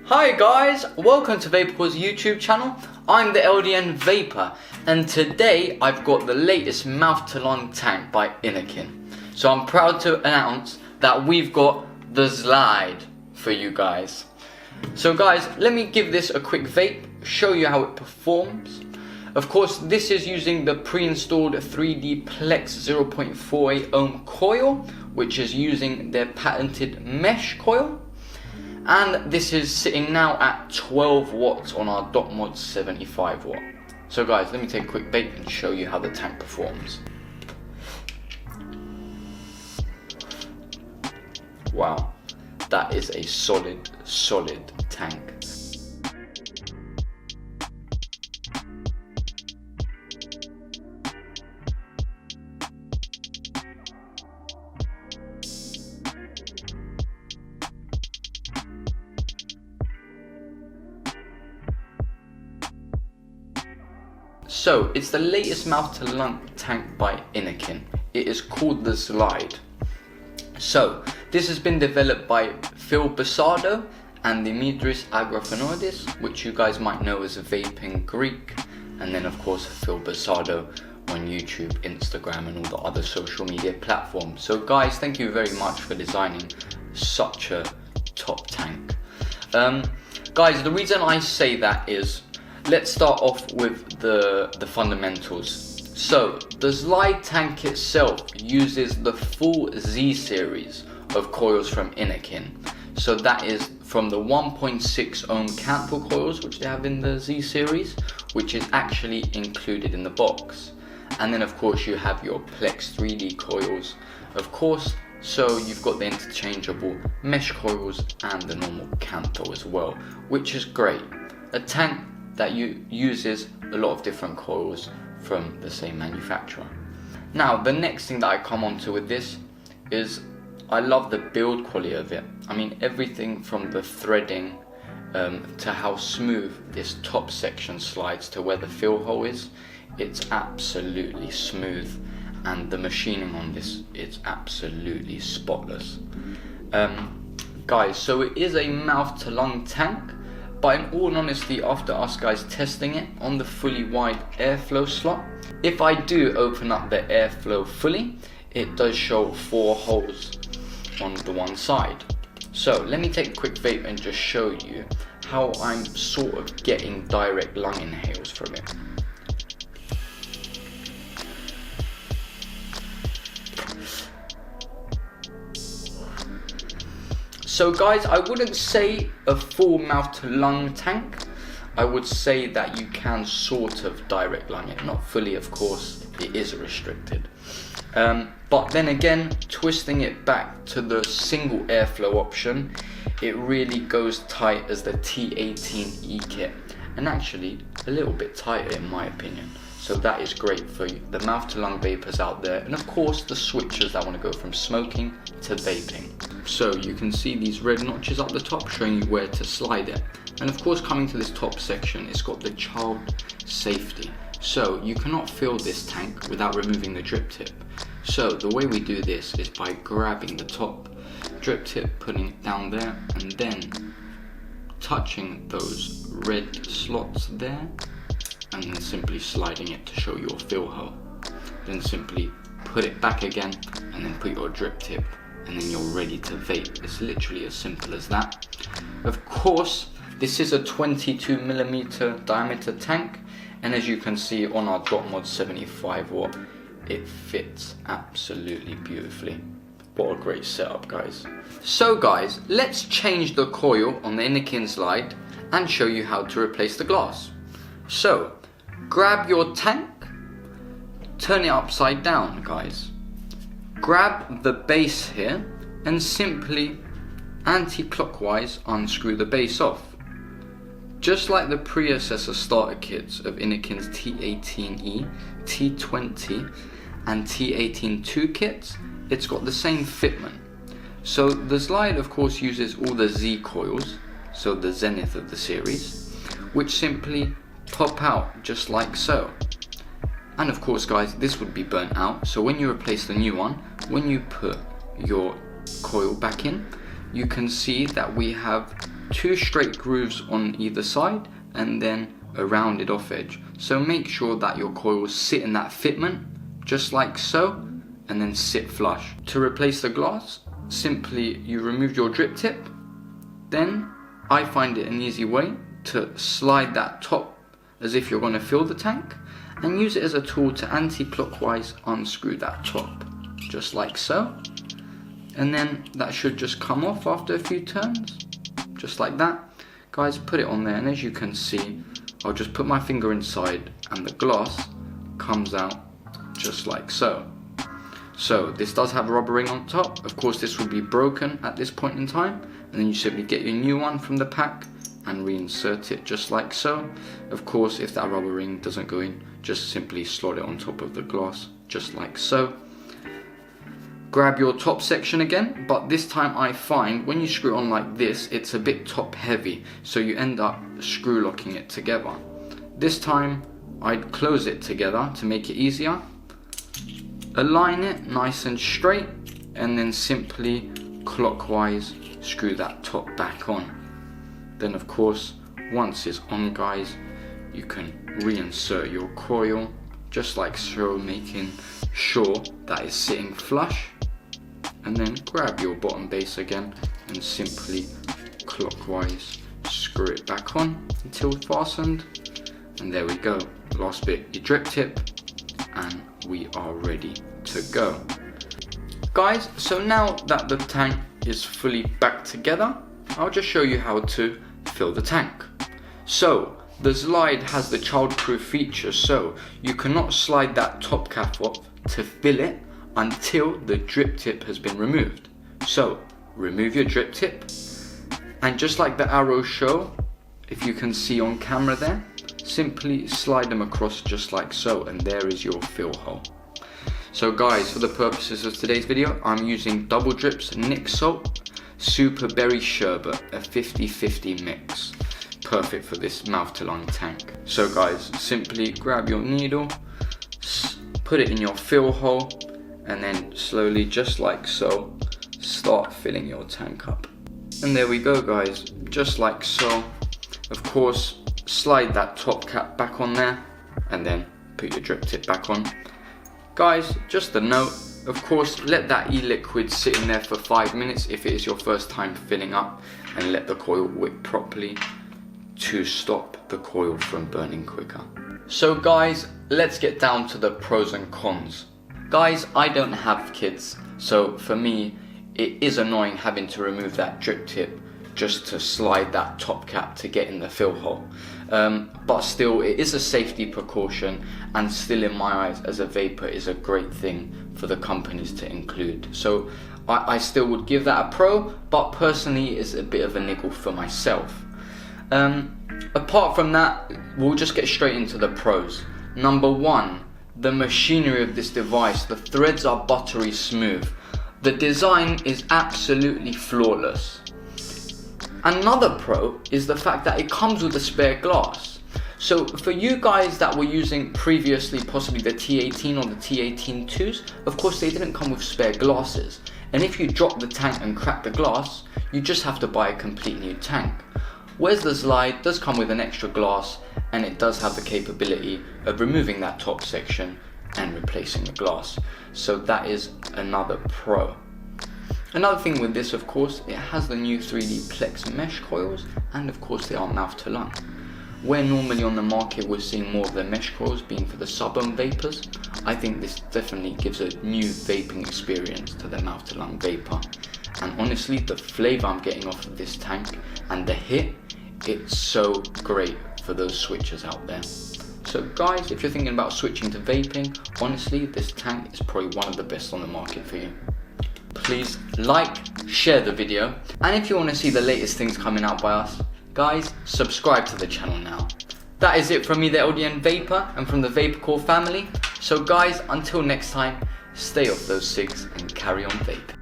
Hi guys, welcome to Vapourcore's YouTube channel. I'm the LDN Vapor, and today I've got the latest mouth-to-lung tank by Innikin. So I'm proud to announce that we've got the Zlide for you guys. So guys, let me give this a quick vape, show you how it performs. Of course, this is using the pre-installed 3D Plex 0.48 ohm coil, which is using their patented mesh coil. And this is sitting now at 12 watts on our .mod 75 watt. So guys, let me take a quick vape and show you how the tank performs. Wow, that is a solid tank. So, it's the latest mouth-to-lung tank by Innikin. It is called the Zlide. So, this has been developed by Phil Basardo and Dimitris Agrafenoidis, which you guys might know as Vaping Greek, and then of course Phil Basardo on YouTube, Instagram and all the other social media platforms. So guys, thank you very much for designing such a top tank. Guys, the reason I say that is, let's start off with the fundamentals. So, the Zlide tank itself uses the full Z series of coils from Innikin. So that is from the 1.6 ohm candle coils, which they have in the Z series, which is actually included in the box. And then of course you have your Plex 3D coils, of course, so you've got the interchangeable mesh coils and the normal candle as well, which is great. A tank that uses a lot of different coils from the same manufacturer. Now, the next thing that I come onto with this is I love the build quality of it. I mean, everything from the threading to how smooth this top section slides to where the fill hole is, it's absolutely smooth, and the machining on this is absolutely spotless. Guys, so it is a mouth-to-lung tank, but in all honesty, after us guys testing it on the fully wide airflow slot, if I do open up the airflow fully, it does show 4 holes on the one side. So let me take a quick vape and just show you how I'm sort of getting direct lung inhales from it. So guys, I wouldn't say a full mouth-to-lung tank. I would say that you can sort of direct lung it. Not fully, of course, it is restricted. But then again, twisting it back to the single airflow option, it really goes tight as the T18E kit. And actually, a little bit tighter in my opinion. So that is great for the mouth-to-lung vapors out there, and of course the switchers that want to go from smoking to vaping. So you can see these red notches up the top showing you where to slide it. And of course, coming to this top section, it's got the child safety. So you cannot fill this tank without removing the drip tip. So the way we do this is by grabbing the top drip tip, putting it down there, and then touching those red slots there, and then simply sliding it to show your fill hole. Then simply put it back again and then put your drip tip, and then you're ready to vape. It's literally as simple as that. Of course, this is a 22mm diameter tank, and as you can see on our .mod 75 watt, it fits absolutely beautifully. What a great setup, guys. So guys, let's change the coil on the Innokin Zlide and show you how to replace the glass. So, grab your tank, turn it upside down, guys. Grab the base here and simply anti-clockwise unscrew the base off. Just like the predecessor starter kits of Innikin's T18E, T20 and T18-2 kits, it's got the same fitment. So the Zlide of course uses all the Z coils, so the zenith of the series, which simply pop out just like so. And of course guys, this would be burnt out, so when you replace the new one, when you put your coil back in, you can see that we have 2 straight grooves on either side and then a rounded off edge. So make sure that your coils sit in that fitment, just like so, and then sit flush. To replace the glass, simply you remove your drip tip. Then I find it an easy way to slide that top as if you're going to fill the tank, and use it as a tool to anti-clockwise unscrew that top, just like so. And then that should just come off after a few turns, just like that. Guys, put it on there, and as you can see, I'll just put my finger inside and the glass comes out just like so. So this does have a rubber ring on top. Of course this will be broken at this point in time, and then you simply get your new one from the pack and reinsert it just like so. Of course, if that rubber ring doesn't go in, just simply slot it on top of the glass just like so. Grab your top section again, but this time I find when you screw on like this, it's a bit top heavy, so you end up screw locking it together. This time I'd close it together to make it easier. Align it nice and straight, and then simply clockwise screw that top back on. Then of course, once it's on guys, you can reinsert your coil just like so, making sure that it's sitting flush, and then grab your bottom base again and simply clockwise screw it back on until fastened. And there we go, last bit, your drip tip, and we are ready to go. Guys, so now that the tank is fully back together, I'll just show you how to fill the tank. So the Zlide has the childproof feature, so you cannot slide that top cap off to fill it until the drip tip has been removed. So remove your drip tip, and just like the arrows show, if you can see on camera there, simply slide them across just like so, and there is your fill hole. So guys, for the purposes of today's video, I'm using Double Drip's Nic Salt Super Berry Sherbet, a 50-50 mix. Perfect for this mouth to lung tank. So guys, simply grab your needle, put it in your fill hole, and then slowly, just like so, start filling your tank up. And there we go guys, just like so. Of course, slide that top cap back on there, and then put your drip tip back on. Guys, just a note, of course, let that e-liquid sit in there for 5 minutes if it is your first time filling up, and let the coil wick properly to stop the coil from burning quicker. So guys, let's get down to the pros and cons. Guys, I don't have kids, so for me it is annoying having to remove that drip tip just to slide that top cap to get in the fill hole. But still, it is a safety precaution, and still in my eyes as a vapor is a great thing for the companies to include. So I still would give that a pro, but personally it's a bit of a niggle for myself. Apart from that, we'll just get straight into the pros. Number 1, the machinery of this device. The threads are buttery smooth. The design is absolutely flawless. Another pro is the fact that it comes with a spare glass. So for you guys that were using previously possibly the T18 or the T18-2s, of course they didn't come with spare glasses. And if you drop the tank and crack the glass, you just have to buy a complete new tank. Whereas the Zlide does come with an extra glass, and it does have the capability of removing that top section and replacing the glass. So that is another pro. Another thing with this, of course, it has the new 3D Plex mesh coils, and of course they are mouth to lung. Where normally on the market we're seeing more of the mesh coils being for the sub-ohm vapors, I think this definitely gives a new vaping experience to the mouth to lung vapor. And honestly, the flavour I'm getting off of this tank and the hit, it's so great for those switchers out there. So guys, if you're thinking about switching to vaping, honestly this tank is probably one of the best on the market for you. Please like, share the video, and if you want to see the latest things coming out by us, guys, subscribe to the channel now. That is it from me, the LDN Vapor, and from the Vapourcore family. So guys, until next time, stay off those cigs and carry on vaping.